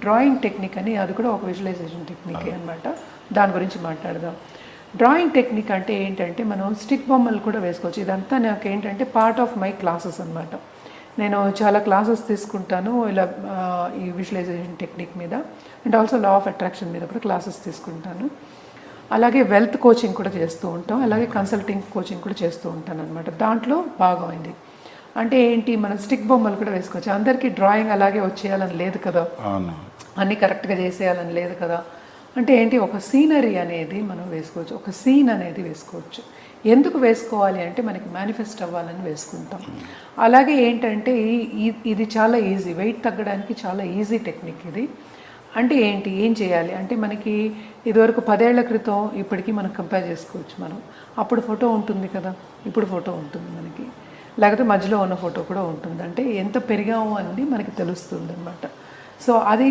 Drawing technique అని, అది కూడా ఒక విజువలైజేషన్ టెక్నిక్ అనమాట. దాని గురించి మాట్లాడదాం. డ్రాయింగ్ టెక్నిక్ అంటే ఏంటంటే మనం స్టిక్ బొమ్మలు కూడా వేసుకోవచ్చు. ఇదంతా నాకు ఏంటంటే పార్ట్ ఆఫ్ మై క్లాసెస్ అనమాట. నేను చాలా క్లాసెస్ తీసుకుంటాను ఇలా ఈ విజువలైజేషన్ టెక్నిక్ మీద, and also law of attraction మీద కూడా క్లాసెస్ తీసుకుంటాను. అలాగే వెల్త్ కోచింగ్ కూడా చేస్తూ ఉంటాం, అలాగే కన్సల్టింగ్ కోచింగ్ కూడా చేస్తూ ఉంటాను అనమాట. దాంట్లో భాగమైంది అంటే ఏంటి, మనం స్టిక్ బొమ్మలు కూడా వేసుకోవచ్చు. అందరికీ డ్రాయింగ్ అలాగే వచ్చేయాలని లేదు కదా, అన్నీ కరెక్ట్గా చేసేయాలని లేదు కదా. అంటే ఏంటి, ఒక సీనరీ అనేది మనం వేసుకోవచ్చు, ఒక సీన్ అనేది వేసుకోవచ్చు. ఎందుకు వేసుకోవాలి అంటే మనకి మేనిఫెస్ట్ అవ్వాలని వేసుకుంటాం. అలాగే ఏంటంటే ఇది చాలా ఈజీ, వెయిట్ తగ్గడానికి చాలా ఈజీ టెక్నిక్ ఇది. అంటే ఏంటి, ఏం చేయాలి అంటే మనకి ఇదివరకు 10 ఏళ్ల క్రితం ఇప్పటికీ మనం కంపేర్ చేసుకోవచ్చు. మనం అప్పుడు ఫోటో ఉంటుంది కదా, ఇప్పుడు ఫోటో ఉంటుంది మనకి, లేకపోతే మధ్యలో ఉన్న ఫోటో కూడా ఉంటుంది. అంటే ఎంత పెరిగాము అనేది మనకి తెలుస్తుంది అనమాట. సో అది